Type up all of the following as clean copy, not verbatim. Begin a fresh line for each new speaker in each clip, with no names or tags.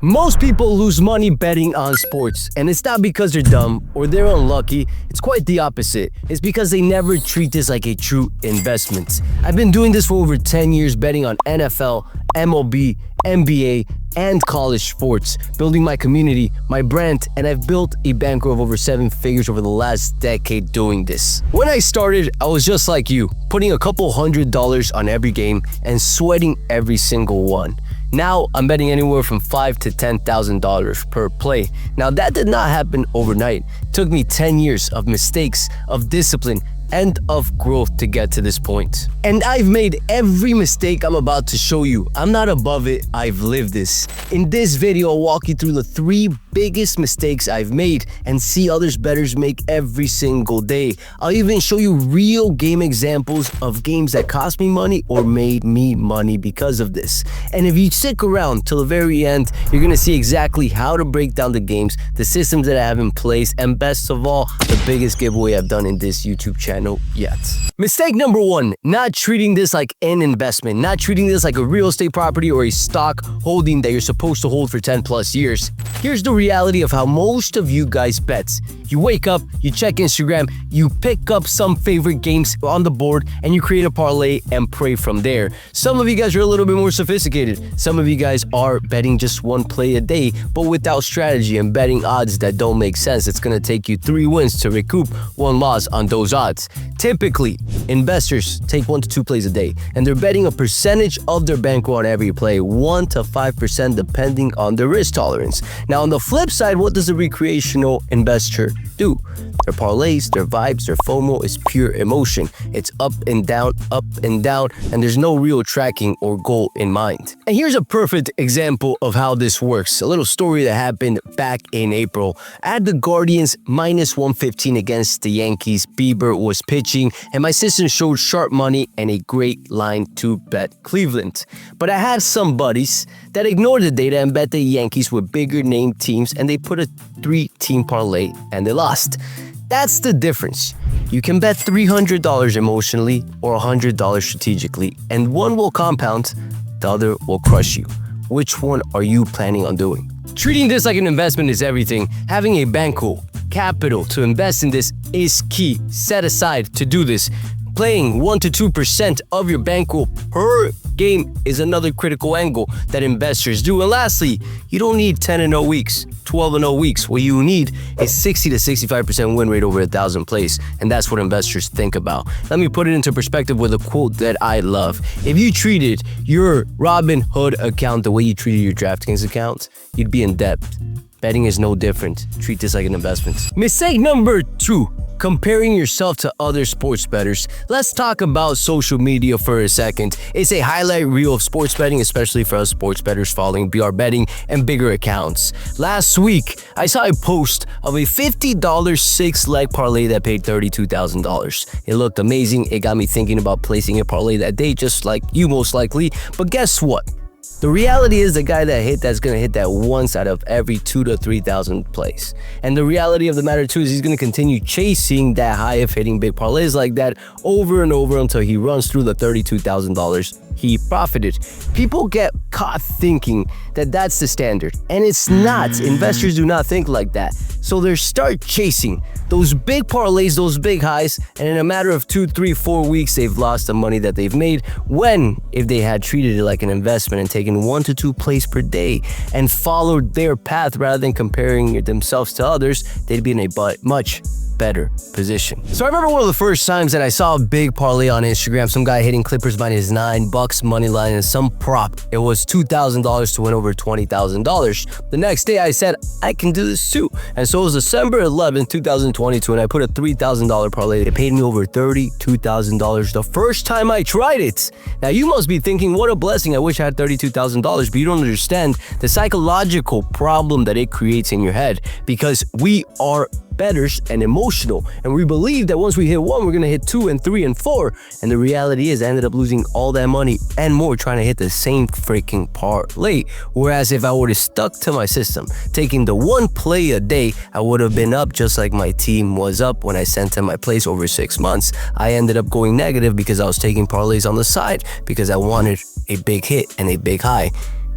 Most people lose money betting on sports, and it's not because they're dumb or they're unlucky. It's quite the opposite. It's because they never treat this like a true investment. I've been doing this for over 10 years, betting on NFL, MLB, NBA, and college sports, building my community, my brand, and I've built a bankroll of over 7 figures over the last decade doing this. When I started, I was just like you, putting a couple $100 on every game and sweating every single one. Now I'm betting anywhere from $5,000 to $10,000 per play. Now that did not happen overnight. It took me 10 years of mistakes, of discipline, and of growth to get to this point. And I've made every mistake I'm about to show you. I'm not above it, I've lived this. In this video, I'll walk you through the 3 biggest mistakes I've made and see others bettors make every single day. I'll even show you real game examples of games that cost me money or made me money because of this. And if you stick around till the very end, you're gonna see exactly how to break down the games, the systems that I have in place, and best of all, the biggest giveaway I've done in this YouTube channel yet. Mistake number 1, not treating this like an investment, not treating this like a real estate property or a stock holding that you're supposed to hold for 10 plus years. Here's the reality of how most of you guys bet. You wake up, you check Instagram, you pick up some favorite games on the board, and you create a parlay and pray from there. Some of you guys are a little bit more sophisticated. Some of you guys are betting just 1 play a day, but without strategy and betting odds that don't make sense. It's gonna take you 3 wins to recoup 1 loss on those odds. Typically, investors take 1 to 2 plays a day, and they're betting a percentage of their bankroll on every play, 1 to 5% depending on their risk tolerance. Now, on the flip side, what does a recreational investor do? Their parlays, their vibes, their FOMO is pure emotion. It's up and down, and there's no real tracking or goal in mind. And here's a perfect example of how this works. A little story that happened back in April. I had the Guardians minus 115 against the Yankees. Bieber was pitching, and my system showed sharp money and a great line to bet Cleveland. But I had some buddies that ignored the data and bet the Yankees with bigger name teams, and they put a 3-team parlay and they lost. That's the difference. You can bet $300 emotionally or $100 strategically, and one will compound, the other will crush you. Which one are you planning on doing? Treating this like an investment is everything. Having a bankroll, capital to invest in this is key. Set aside to do this. Playing 1 to 2% of your bankroll per game is another critical angle that investors do. And lastly, you don't need 10-0 weeks, 12-0 weeks. What you need is 60 to 65% win rate over 1,000 plays, and that's what investors think about. Let me put it into perspective with a quote that I love. If you treated your Robinhood account the way you treated your DraftKings account, you'd be in debt. Betting is no different. Treat this like an investment. Mistake number 2. Comparing yourself to other sports bettors. Let's talk about social media for a second. It's a highlight reel of sports betting, especially for us sports bettors following BR betting and bigger accounts. Last week, I saw a post of a $50 6-leg parlay that paid $32,000. It looked amazing. It got me thinking about placing a parlay that day, just like you most likely. But guess what? The reality is the guy that's going to hit that once out of every 2,000 to 3,000 plays. And the reality of the matter too is he's going to continue chasing that high of hitting big parlays like that over and over until he runs through the $32,000 he profited. People get caught thinking that that's the standard, and it's not. Investors do not think like that. So they start chasing those big parlays, those big highs, and in a matter of 2, 3, 4 weeks, they've lost the money that they've made when, if they had treated it like an investment and taken 1 to 2 plays per day and followed their path rather than comparing themselves to others, they'd be in a much better position. So I remember one of the first times that I saw a big parlay on Instagram, some guy hitting Clippers minus $9 money line and some prop. It was $2,000 to win over $20,000. The next day I said, I can do this too. And so it was December 11, 2022, and I put a $3,000 parlay. It paid me over $32,000 the first time I tried it. Now you must be thinking, what a blessing. I wish I had $32,000, but you don't understand the psychological problem that it creates in your head, because we are bettors and emotional, and we believe that once we hit 1, we're gonna hit 2 and 3 and 4, and the reality is I ended up losing all that money and more trying to hit the same freaking parlay. Whereas if I would have stuck to my system, taking the 1 play a day, I would have been up just like my team was up when I sent in my plays over 6 months. I ended up going negative because I was taking parlays on the side because I wanted a big hit and a big high.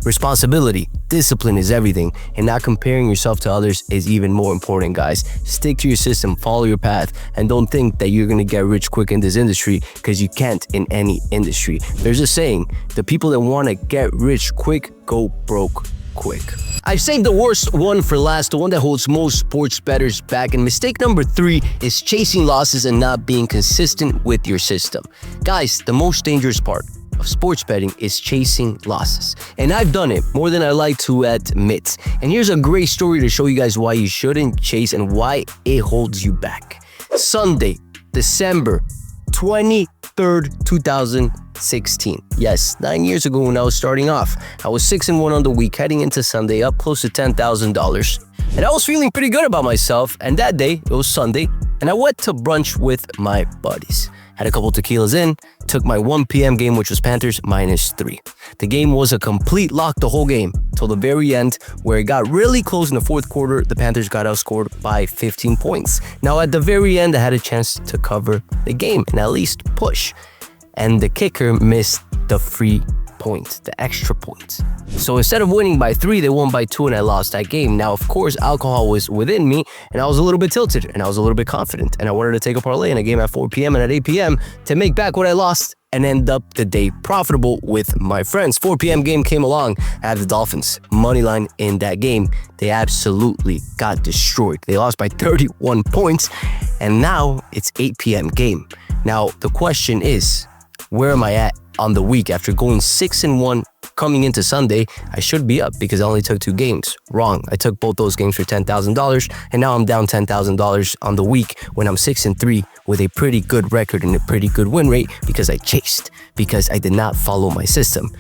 Responsibility, discipline is everything, and not comparing yourself to others is even more important, guys. Stick to your system, follow your path, and don't think that you're gonna get rich quick in this industry, because you can't in any industry. There's a saying, the people that wanna get rich quick go broke quick. I've saved the worst one for last, the one that holds most sports bettors back, and mistake number 3 is chasing losses and not being consistent with your system. Guys, the most dangerous part of sports betting is chasing losses. And I've done it more than I like to admit. And here's a great story to show you guys why you shouldn't chase and why it holds you back. Sunday, December 23rd, 2016. Yes, 9 years ago when I was starting off. I was 6-1 on the week, heading into Sunday, up close to $10,000. And I was feeling pretty good about myself. And that day, it was Sunday, and I went to brunch with my buddies. Had a couple tequilas in, took my 1 p.m. game, which was Panthers -3. The game was a complete lock the whole game till the very end, where it got really close in the fourth quarter. The Panthers got outscored by 15 points. Now at the very end, I had a chance to cover the game and at least push. And the kicker missed the free point, the extra point. So instead of winning by 3, they won by 2 and I lost that game. Now, of course, alcohol was within me and I was a little bit tilted and I was a little bit confident and I wanted to take a parlay in a game at 4 p.m. and at 8 p.m. to make back what I lost and end up the day profitable with my friends. 4 p.m. game came along. I had the Dolphins money line in that game. They absolutely got destroyed. They lost by 31 points and now it's 8 p.m. game. Now, the question is, where am I at on the week? After going 6-1 coming into Sunday, I should be up because I only took 2 games. Wrong. I took both those games for $10,000 and now I'm down $10,000 on the week when I'm 6-3 with a pretty good record and a pretty good win rate because I chased, because I did not follow my system.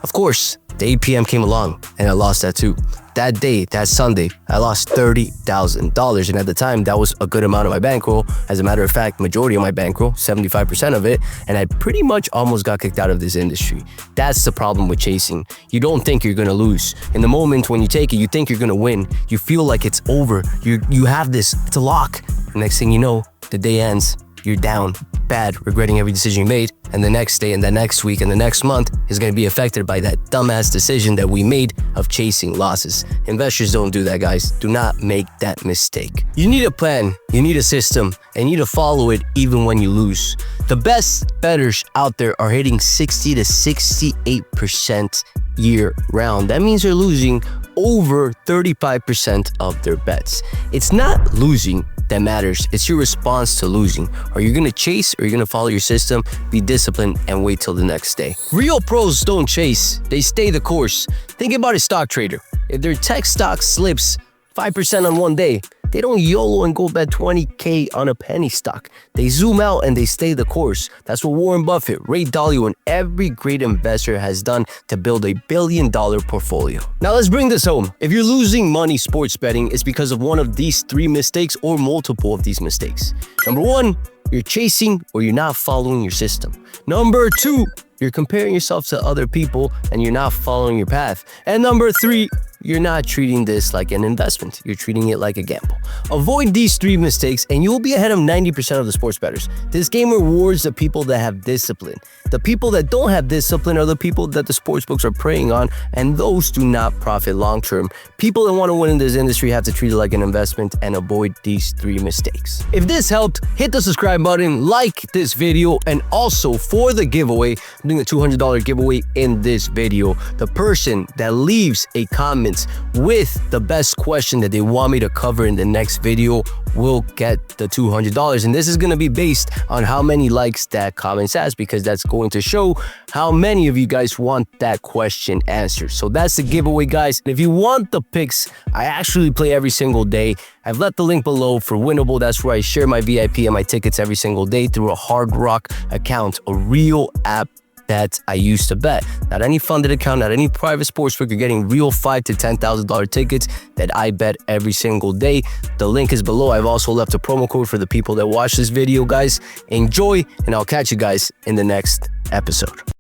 Of course, the 8 p.m. came along and I lost that too. That day, that Sunday, I lost $30,000. And at the time, that was a good amount of my bankroll. As a matter of fact, majority of my bankroll, 75% of it. And I pretty much almost got kicked out of this industry. That's the problem with chasing. You don't think you're going to lose. In the moment when you take it, you think you're going to win. You feel like it's over. You have this, it's a lock. Next thing you know, the day ends. You're down bad, regretting every decision you made, and the next day and the next week and the next month is going to be affected by that dumbass decision that we made of chasing losses. Investors don't do that, guys. Do not make that mistake. You need a plan, you need a system, and you need to follow it even when you lose. The best bettors out there are hitting 60 to 68% year round. That means they're losing over 35% of their bets. It's not losing that matters. It's your response to losing. Are you going to chase or are you going to follow your system, be disciplined, and wait till the next day? Real pros don't chase. They stay the course. Think about a stock trader. If their tech stock slips 5% on one day, they don't YOLO and go bet 20K on a penny stock. They zoom out and they stay the course. That's what Warren Buffett, Ray Dalio, and every great investor has done to build a billion-dollar portfolio. Now let's bring this home. If you're losing money sports betting, it's because of one of these 3 mistakes or multiple of these mistakes. Number 1, you're chasing or you're not following your system. Number 2, you're comparing yourself to other people and you're not following your path. And number 3, you're not treating this like an investment. You're treating it like a gamble. Avoid these 3 mistakes and you will be ahead of 90% of the sports bettors. This game rewards the people that have discipline. The people that don't have discipline are the people that the sports books are preying on, and those do not profit long term. People that want to win in this industry have to treat it like an investment and avoid these 3 mistakes. If this helped, hit the subscribe button, like this video, and also for the giveaway, I'm doing a $200 giveaway in this video. The person that leaves a comment with the best question that they want me to cover in the next video will get the $200. And this is going to be based on how many likes that comment has, because that's going to show how many of you guys want that question answered. So that's the giveaway, guys. If you want the picks, I actually play every single day. I've left the link below for Winnable. That's where I share my VIP and my tickets every single day through a Hard Rock account, a real app that I used to bet. Not any funded account, not any private sportsbook. You're getting real $5,000 to $10,000 tickets that I bet every single day. The link is below. I've also left a promo code for the people that watch this video, guys. Enjoy, and I'll catch you guys in the next episode.